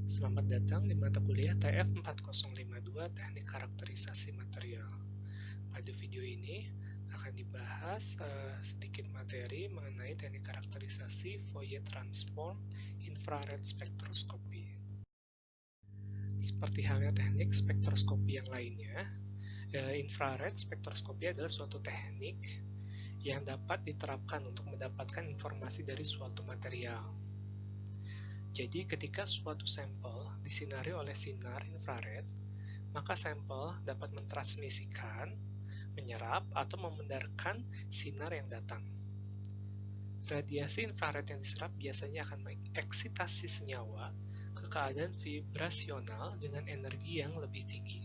Selamat datang di mata kuliah TF 4052 Teknik Karakterisasi Material. Pada video ini akan dibahas sedikit materi mengenai teknik karakterisasi Fourier transform infrared spektroskopi. Seperti halnya teknik spektroskopi yang lainnya, infrared spektroskopi adalah suatu teknik yang dapat diterapkan untuk mendapatkan informasi dari suatu material. Jadi ketika suatu sampel disinari oleh sinar infrared, maka sampel dapat mentransmisikan, menyerap, atau memandarkan sinar yang datang. Radiasi infrared yang diserap biasanya akan mengeksitasi senyawa ke keadaan vibrasional dengan energi yang lebih tinggi.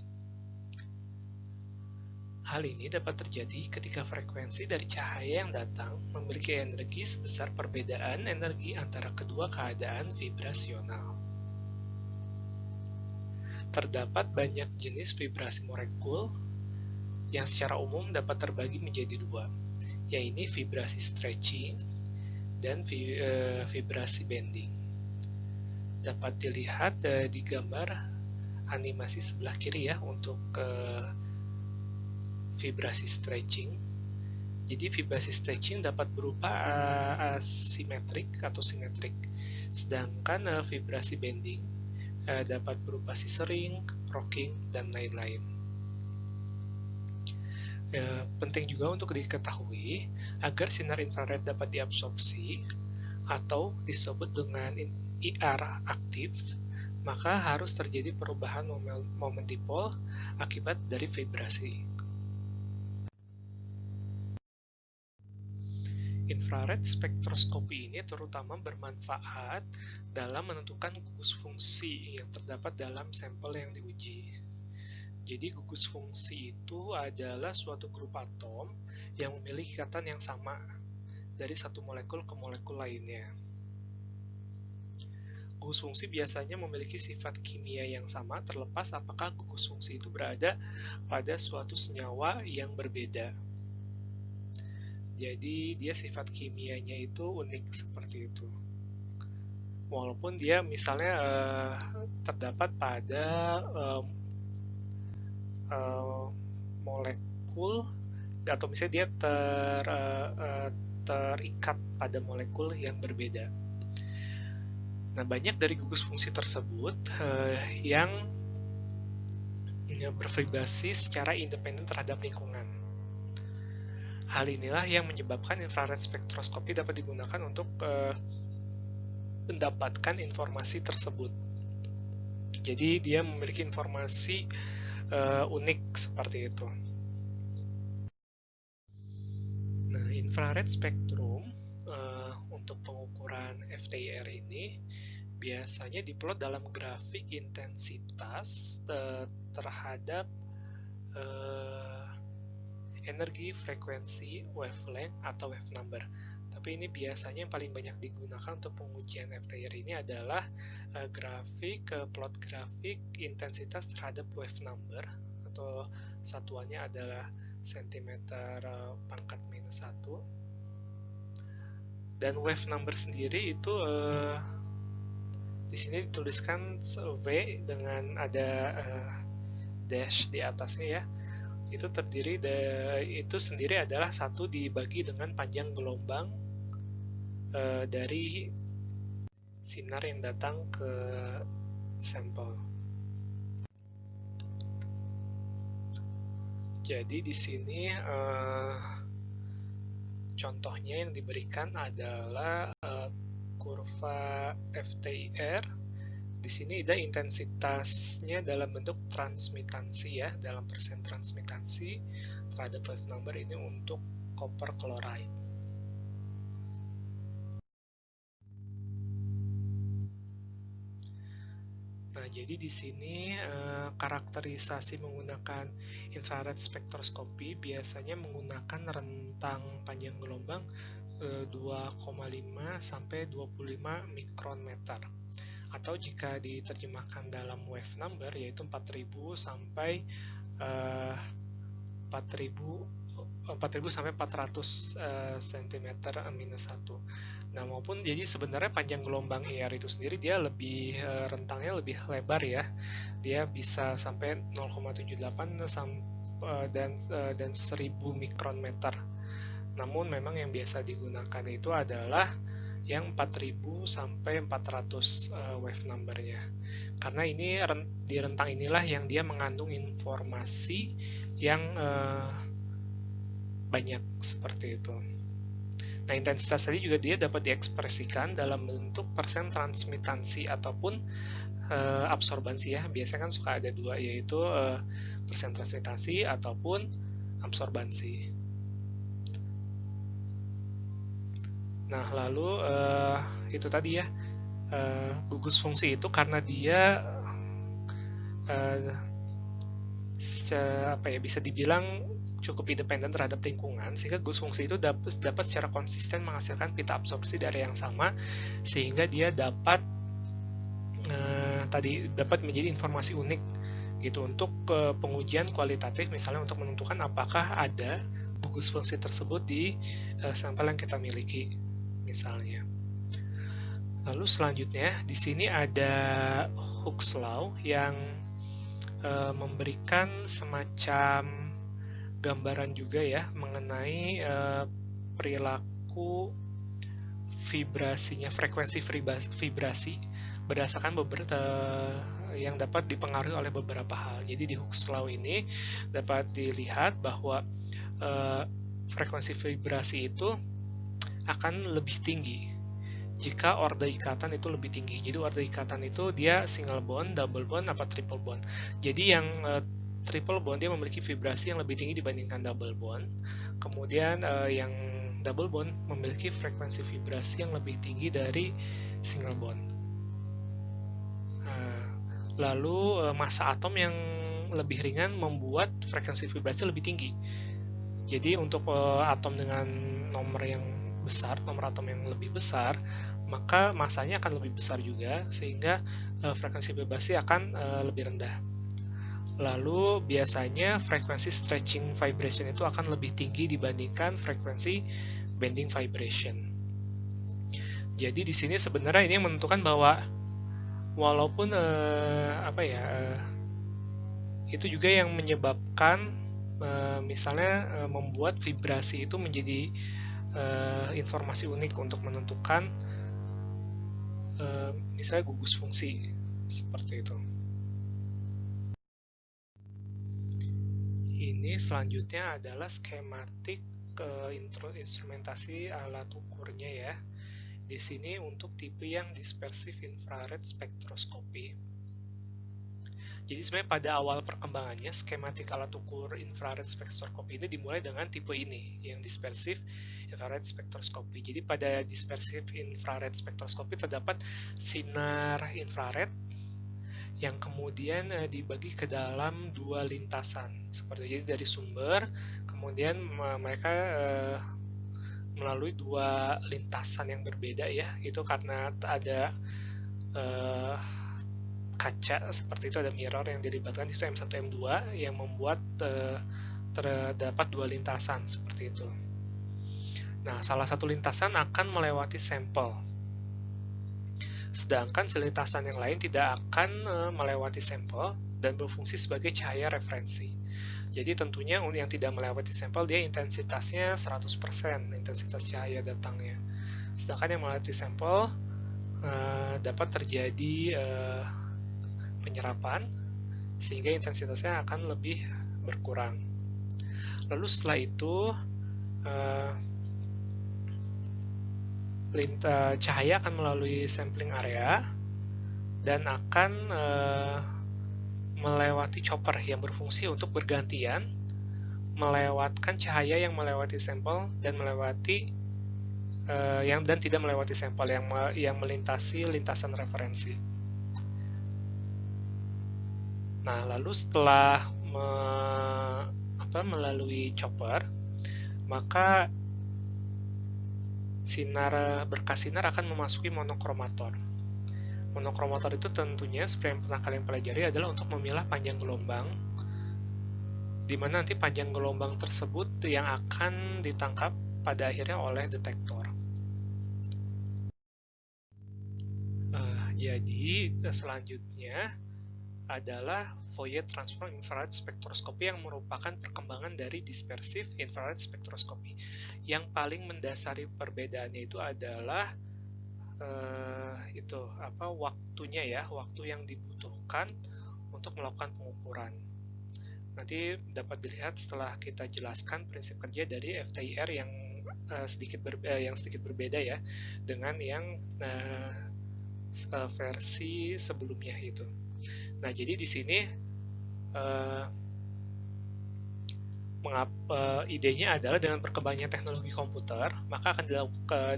Hal ini dapat terjadi ketika frekuensi dari cahaya yang datang memiliki energi sebesar perbedaan energi antara kedua keadaan vibrasional. Terdapat banyak jenis vibrasi molekul yang secara umum dapat terbagi menjadi dua, yaitu vibrasi stretching dan vibrasi bending. Dapat dilihat di gambar animasi sebelah kiri ya untuk vibrasi stretching. Jadi vibrasi stretching dapat berupa asimetrik atau simetrik, sedangkan vibrasi bending dapat berupa scissoring, rocking, dan lain-lain. Penting juga untuk diketahui agar sinar infrared dapat diabsorpsi atau disebut dengan IR aktif, maka harus terjadi perubahan momen dipol akibat dari vibrasi. Infrared spektroskopi ini terutama bermanfaat dalam menentukan gugus fungsi yang terdapat dalam sampel yang diuji. Jadi gugus fungsi itu adalah suatu grup atom yang memiliki ikatan yang sama dari satu molekul ke molekul lainnya. Gugus fungsi biasanya memiliki sifat kimia yang sama terlepas apakah gugus fungsi itu berada pada suatu senyawa yang berbeda. Jadi dia sifat kimianya itu unik seperti itu. Walaupun dia misalnya terdapat pada molekul atau misalnya dia terikat pada molekul yang berbeda. Nah, banyak dari gugus fungsi tersebut yang bervibrasi secara independen terhadap lingkungan. Hal inilah yang menyebabkan infrared spektroskopi dapat digunakan untuk mendapatkan informasi tersebut. Jadi dia memiliki informasi unik seperti itu. Nah, infrared spektrum untuk pengukuran FTIR ini biasanya diplot dalam grafik intensitas terhadap energi, frekuensi, wavelength, atau wave number. Tapi ini biasanya yang paling banyak digunakan untuk pengujian FTIR ini adalah plot grafik intensitas terhadap wave number, atau satuannya adalah cm pangkat minus 1. Dan wave number sendiri itu di sini dituliskan V dengan ada dash di atasnya ya. Itu sendiri adalah 1 dibagi dengan panjang gelombang dari sinar yang datang ke sampel. Jadi di sini contohnya yang diberikan adalah kurva FTIR. Di sini ada intensitasnya dalam bentuk transmitansi ya, dalam persen transmitansi terhadap wave number ini untuk copper chloride. Nah, jadi di sini karakterisasi menggunakan infrared spektroskopi biasanya menggunakan rentang panjang gelombang 2,5 sampai 25 mikron meter. Atau jika diterjemahkan dalam wave number yaitu 4000 sampai 400 cm-1. Nah, maupun jadi sebenarnya panjang gelombang IR itu sendiri dia lebih rentangnya lebih lebar ya. Dia bisa sampai 0,78 dan 1000 mikrometer. Namun memang yang biasa digunakan itu adalah yang 4000 sampai 400 wave numbernya. Karena ini di rentang inilah yang dia mengandung informasi yang banyak seperti itu. Nah, intensitas tadi juga dia dapat diekspresikan dalam bentuk persen transmitansi ataupun absorbansi ya. Biasanya kan suka ada dua, yaitu persen transmitasi ataupun absorbansi. Nah, lalu itu tadi ya, gugus fungsi itu karena dia bisa dibilang cukup independen terhadap lingkungan, sehingga gugus fungsi itu dapat secara konsisten menghasilkan pita absorpsi dari yang sama, sehingga dia dapat menjadi informasi unik gitu untuk pengujian kualitatif, misalnya untuk menentukan apakah ada gugus fungsi tersebut di sampel yang kita miliki misalnya. Lalu selanjutnya di sini ada Hooke's Law yang memberikan semacam gambaran juga ya mengenai perilaku vibrasinya, frekuensi vibrasi berdasarkan yang dapat dipengaruhi oleh beberapa hal. Jadi di Hooke's Law ini dapat dilihat bahwa frekuensi vibrasi itu akan lebih tinggi jika orde ikatan itu lebih tinggi. Jadi orde ikatan itu dia single bond, double bond, apa triple bond. Jadi yang triple bond dia memiliki vibrasi yang lebih tinggi dibandingkan double bond. Kemudian yang double bond memiliki frekuensi vibrasi yang lebih tinggi dari single bond. Lalu massa atom yang lebih ringan membuat frekuensi vibrasi lebih tinggi. Jadi untuk atom dengan nomor atom yang lebih besar, maka massanya akan lebih besar juga, sehingga frekuensi vibrasi akan lebih rendah. Lalu biasanya frekuensi stretching vibration itu akan lebih tinggi dibandingkan frekuensi bending vibration. Jadi di sini sebenarnya ini menentukan bahwa walaupun itu juga yang menyebabkan misalnya membuat vibrasi itu menjadi informasi unik untuk menentukan misalnya gugus fungsi seperti itu. Ini selanjutnya adalah skematik instrumentasi alat ukurnya ya. Di sini untuk tipe yang dispersif infrared spektroskopi. Jadi sebenarnya pada awal perkembangannya skematik alat ukur infrared spektroskopi ini dimulai dengan tipe ini, yang dispersif infrared spektroskopi. Jadi pada dispersif infrared spektroskopi terdapat sinar infrared yang kemudian dibagi ke dalam dua lintasan. Seperti jadi dari sumber, kemudian mereka melalui dua lintasan yang berbeda ya. Itu karena ada kaca seperti itu, ada mirror yang dilibatkan itu M1 M2 yang membuat terdapat dua lintasan seperti itu. Nah, salah satu lintasan akan melewati sampel, sedangkan lintasan yang lain tidak akan melewati sampel dan berfungsi sebagai cahaya referensi. Jadi tentunya yang tidak melewati sampel dia intensitasnya 100% intensitas cahaya datangnya. Sedangkan yang melewati sampel dapat terjadi penyerapan sehingga intensitasnya akan lebih berkurang. Lalu setelah itu cahaya akan melalui sampling area dan akan melewati chopper yang berfungsi untuk bergantian melewatkan cahaya yang melewati sampel dan melewati dan tidak melewati sampel yang melintasi lintasan referensi. Nah, lalu setelah melalui chopper, maka berkas sinar akan memasuki monokromator. Monokromator itu tentunya seperti yang pernah kalian pelajari adalah untuk memilah panjang gelombang, di mana nanti panjang gelombang tersebut yang akan ditangkap pada akhirnya oleh detektor. Jadi selanjutnya adalah Fourier transform infrared spektroskopi yang merupakan perkembangan dari dispersive infrared spektroskopi. Yang paling mendasari perbedaannya itu adalah waktunya ya, waktu yang dibutuhkan untuk melakukan pengukuran. Nanti dapat dilihat setelah kita jelaskan prinsip kerja dari FTIR yang sedikit berbeda ya dengan yang versi sebelumnya itu. Nah, jadi di sini idenya adalah dengan berkembangnya teknologi komputer, maka akan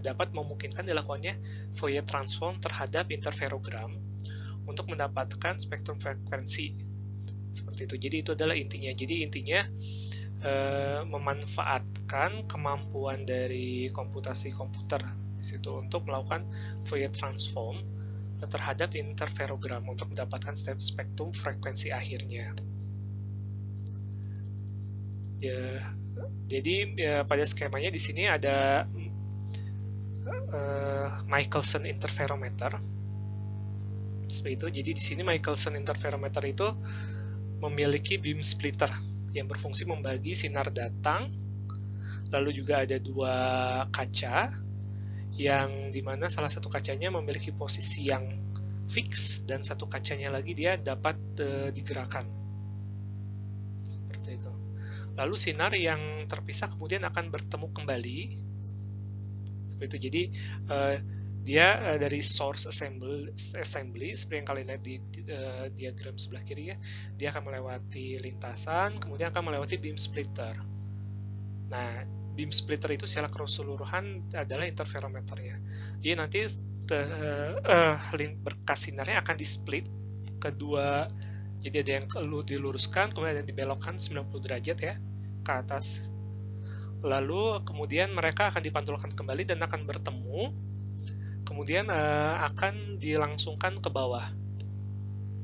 dapat memungkinkan dilakukannya Fourier transform terhadap interferogram untuk mendapatkan spektrum frekuensi. Seperti itu. Jadi itu adalah intinya. Jadi intinya memanfaatkan kemampuan dari komputasi komputer di situ untuk melakukan Fourier transform terhadap interferogram untuk mendapatkan spektrum frekuensi akhirnya. Jadi pada skemanya di sini ada Michelson interferometer. Seperti itu. Jadi di sini Michelson interferometer itu memiliki beam splitter yang berfungsi membagi sinar datang. Lalu juga ada dua kaca yang dimana salah satu kacanya memiliki posisi yang fix dan satu kacanya lagi dia dapat digerakkan. Seperti itu. Lalu sinar yang terpisah kemudian akan bertemu kembali. Seperti itu. Jadi dia dari source assembly seperti yang kalian lihat di diagram sebelah kiri ya, dia akan melewati lintasan, kemudian akan melewati beam splitter. Nah, beam splitter itu secara keseluruhan adalah interferometernya. Jadi nanti berkas sinarnya akan di-split kedua, jadi ada yang diluruskan, kemudian ada yang dibelokkan 90 derajat ya ke atas. Lalu kemudian mereka akan dipantulkan kembali dan akan bertemu, kemudian akan dilangsungkan ke bawah.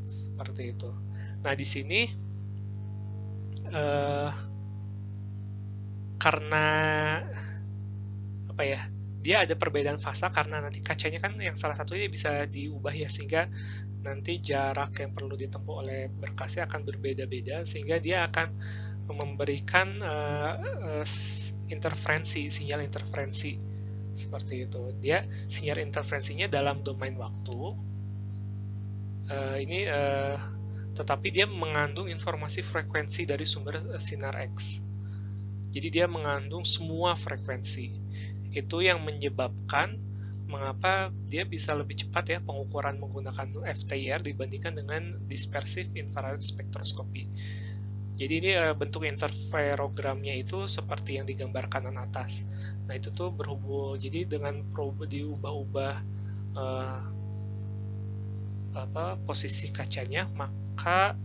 Seperti itu. Nah, di sini karena dia ada perbedaan fasa karena nanti kacanya kan yang salah satunya bisa diubah ya, sehingga nanti jarak yang perlu ditempuh oleh berkasnya akan berbeda-beda, sehingga dia akan memberikan sinyal interferensi seperti itu. Dia sinyal interferensinya dalam domain waktu tetapi dia mengandung informasi frekuensi dari sumber sinar X. Jadi dia mengandung semua frekuensi. Itu yang menyebabkan mengapa dia bisa lebih cepat ya pengukuran menggunakan FTIR dibandingkan dengan dispersive infrared spektroskopi. Jadi ini bentuk interferogramnya itu seperti yang digambar kanan atas. Nah, itu tuh berhubung, jadi dengan probe diubah-ubah posisi kacanya, maka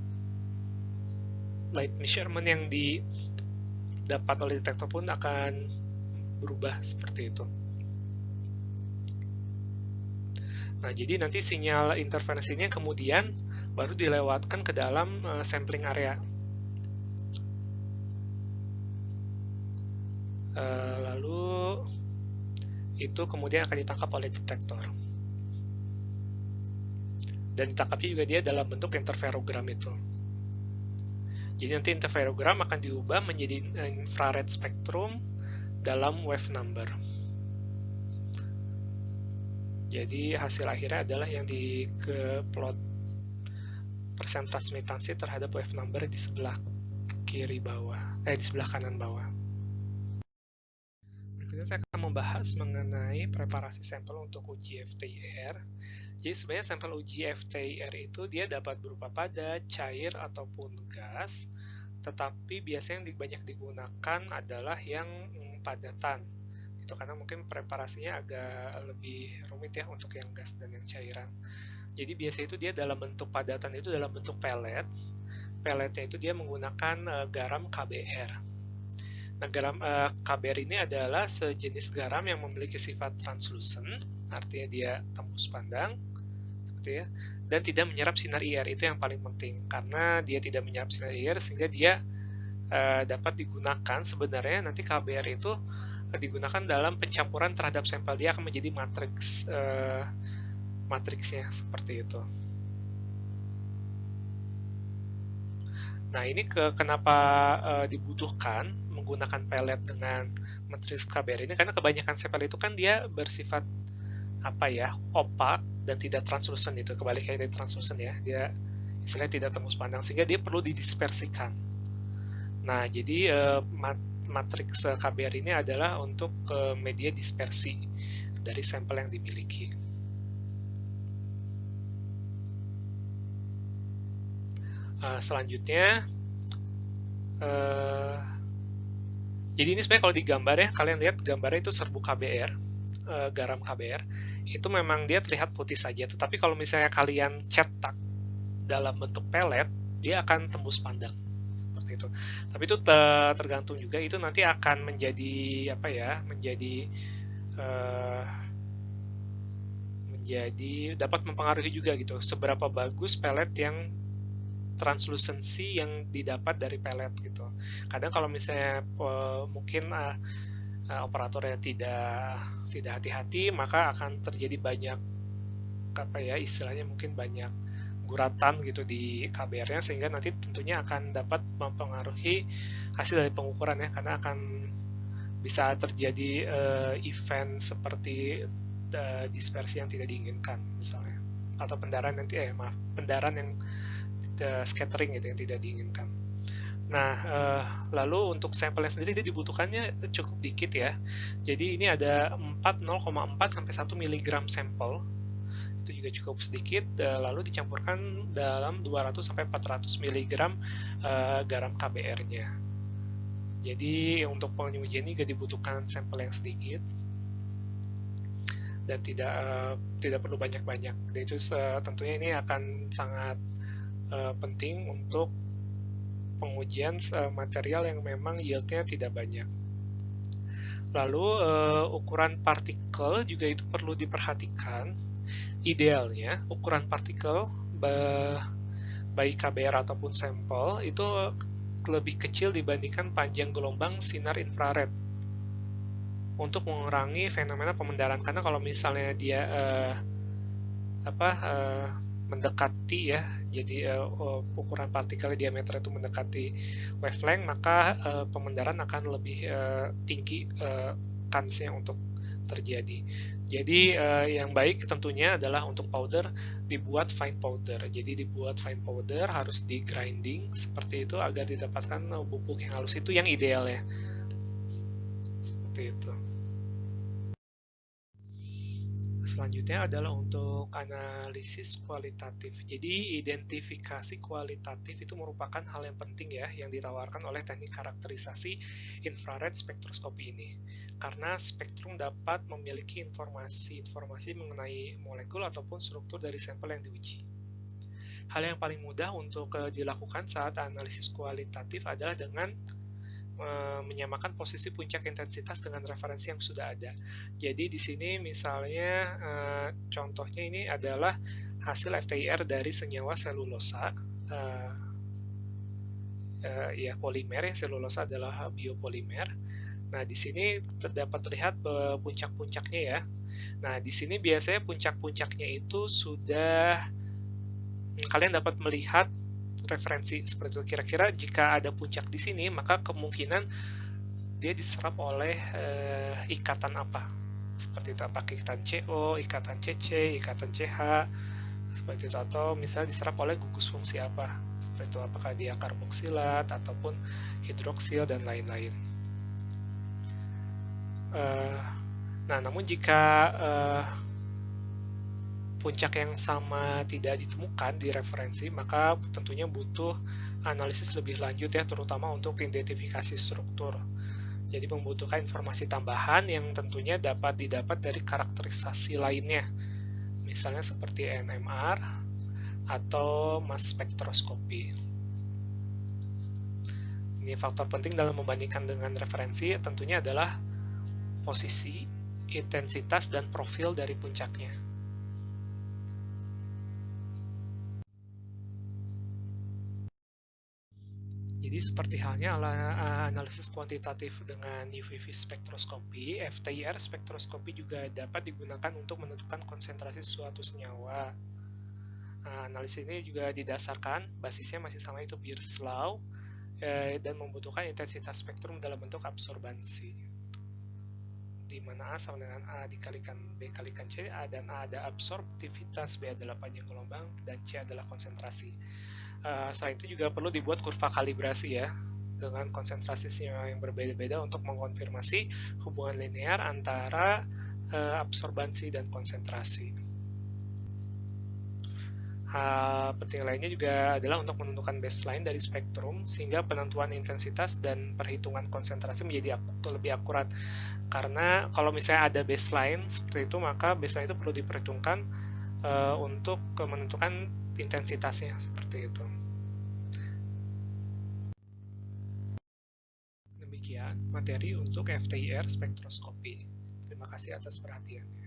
light measurement yang didapat oleh detektor pun akan berubah seperti itu. Nah, jadi nanti sinyal interferensinya kemudian baru dilewatkan ke dalam sampling area. Lalu itu kemudian akan ditangkap oleh detektor. Dan ditangkapnya juga dia dalam bentuk interferogram itu. Jadi nanti interferogram akan diubah menjadi infrared spektrum dalam wave number. Jadi hasil akhirnya adalah yang plot persen transmitansi terhadap wave number di sebelah kiri bawah, di sebelah kanan bawah. Berikutnya saya akan membahas mengenai preparasi sampel untuk uji FTIR. Jadi sebenarnya sampel uji FTIR itu dia dapat berupa padat, cair, ataupun gas, tetapi biasanya yang banyak digunakan adalah yang padatan. Itu karena mungkin preparasinya agak lebih rumit ya untuk yang gas dan yang cairan. Jadi biasanya itu dia dalam bentuk padatan itu dalam bentuk pelet. Peletnya itu dia menggunakan garam KBr. Nah, garam KBr ini adalah sejenis garam yang memiliki sifat translucent, artinya dia tembus pandang, seperti ya, dan tidak menyerap sinar IR. Itu yang paling penting, karena dia tidak menyerap sinar IR sehingga dia dapat digunakan. Sebenarnya nanti KBr itu digunakan dalam pencampuran terhadap sampel, dia akan menjadi matriks matriksnya seperti itu. Nah, ini kenapa dibutuhkan menggunakan pelet dengan matriks KBR ini, karena kebanyakan sepel itu kan dia bersifat opak dan tidak translucent, itu kebalikannya dari translucent ya, dia istilahnya tidak tembus pandang, sehingga dia perlu didispersikan. Nah, jadi matriks KBR ini adalah untuk media dispersi dari sampel yang dimiliki. Selanjutnya, jadi ini sebenarnya kalau digambar ya, kalian lihat gambarnya itu serbuk KBR, garam KBR, itu memang dia terlihat putih saja. Tetapi kalau misalnya kalian cetak dalam bentuk pelet, dia akan tembus pandang seperti itu. Tapi itu tergantung juga, itu nanti akan menjadi dapat mempengaruhi juga gitu, seberapa bagus pelet yang translucency yang didapat dari pelet gitu. Kadang kalau misalnya mungkin operatornya tidak hati-hati, maka akan terjadi banyak istilahnya mungkin banyak guratan gitu di KBR-nya, sehingga nanti tentunya akan dapat mempengaruhi hasil dari pengukuran ya, karena akan bisa terjadi event seperti dispersi yang tidak diinginkan misalnya, atau pendarahan yang scattering gitu yang tidak diinginkan. Nah, lalu untuk sampelnya sendiri dia dibutuhkannya cukup dikit ya. Jadi ini ada 0,4 sampai 1 mg sampel. Itu juga cukup sedikit, lalu dicampurkan dalam 200 sampai 400 mg garam KBR-nya. Jadi untuk pengujian ini juga dibutuhkan sampel yang sedikit dan tidak perlu banyak-banyak. Jadi itu tentunya ini akan sangat penting untuk pengujian material yang memang yieldnya tidak banyak. Lalu ukuran partikel juga itu perlu diperhatikan. Idealnya ukuran partikel baik KBR ataupun sampel itu lebih kecil dibandingkan panjang gelombang sinar infrared untuk mengurangi fenomena pemendaran. Karena kalau misalnya dia mendekati ya, jadi ukuran partikel diameter itu mendekati wavelength, maka pemendaran akan lebih tinggi kansnya untuk terjadi. Jadi yang baik tentunya adalah untuk powder dibuat fine powder. Jadi dibuat fine powder, harus di grinding seperti itu agar didapatkan bubuk yang halus, itu yang ideal ya. Seperti itu. Selanjutnya adalah untuk analisis kualitatif. Jadi identifikasi kualitatif itu merupakan hal yang penting ya, yang ditawarkan oleh teknik karakterisasi infrared spektroskopi ini. Karena spektrum dapat memiliki informasi mengenai molekul ataupun struktur dari sampel yang diuji. Hal yang paling mudah untuk dilakukan saat analisis kualitatif adalah dengan menyamakan posisi puncak intensitas dengan referensi yang sudah ada. Jadi di sini misalnya contohnya ini adalah hasil FTIR dari senyawa selulosa, polimer ya, selulosa adalah biopolimer. Nah di sini dapat terlihat puncak-puncaknya ya. Nah di sini biasanya puncak-puncaknya itu sudah kalian dapat melihat referensi seperti itu. Kira-kira jika ada puncak di sini, maka kemungkinan dia diserap oleh ikatan apa? Seperti itu, apakah ikatan CO, ikatan CC, ikatan CH, seperti itu, atau misalnya diserap oleh gugus fungsi apa? Seperti itu, apakah dia karboksilat ataupun hidroksil dan lain-lain. Nah, namun jika puncak yang sama tidak ditemukan di referensi, maka tentunya butuh analisis lebih lanjut ya, terutama untuk identifikasi struktur. Jadi membutuhkan informasi tambahan yang tentunya dapat didapat dari karakterisasi lainnya, misalnya seperti NMR atau mass spektroskopi. Ini faktor penting dalam membandingkan dengan referensi tentunya adalah posisi, intensitas, dan profil dari puncaknya. Jadi seperti halnya analisis kuantitatif dengan UV spektroskopi, FTIR spektroskopi juga dapat digunakan untuk menentukan konsentrasi suatu senyawa. Analisis ini juga didasarkan, basisnya masih sama, itu Beer's Law, dan membutuhkan intensitas spektrum dalam bentuk absorbansi, di mana A sama dengan A dikalikan B kalikan C, A dan A ada absorptivitas, B adalah panjang gelombang, dan C adalah konsentrasi. Selain itu juga perlu dibuat kurva kalibrasi ya, dengan konsentrasi senyawa yang berbeda-beda untuk mengkonfirmasi hubungan linear antara absorbansi dan konsentrasi. Hal penting lainnya juga adalah untuk menentukan baseline dari spektrum, sehingga penentuan intensitas dan perhitungan konsentrasi menjadi lebih akurat. Karena kalau misalnya ada baseline seperti itu, maka baseline itu perlu diperhitungkan untuk menentukan intensitasnya, seperti itu. Demikian materi untuk FTIR spektroskopi. Terima kasih atas perhatiannya.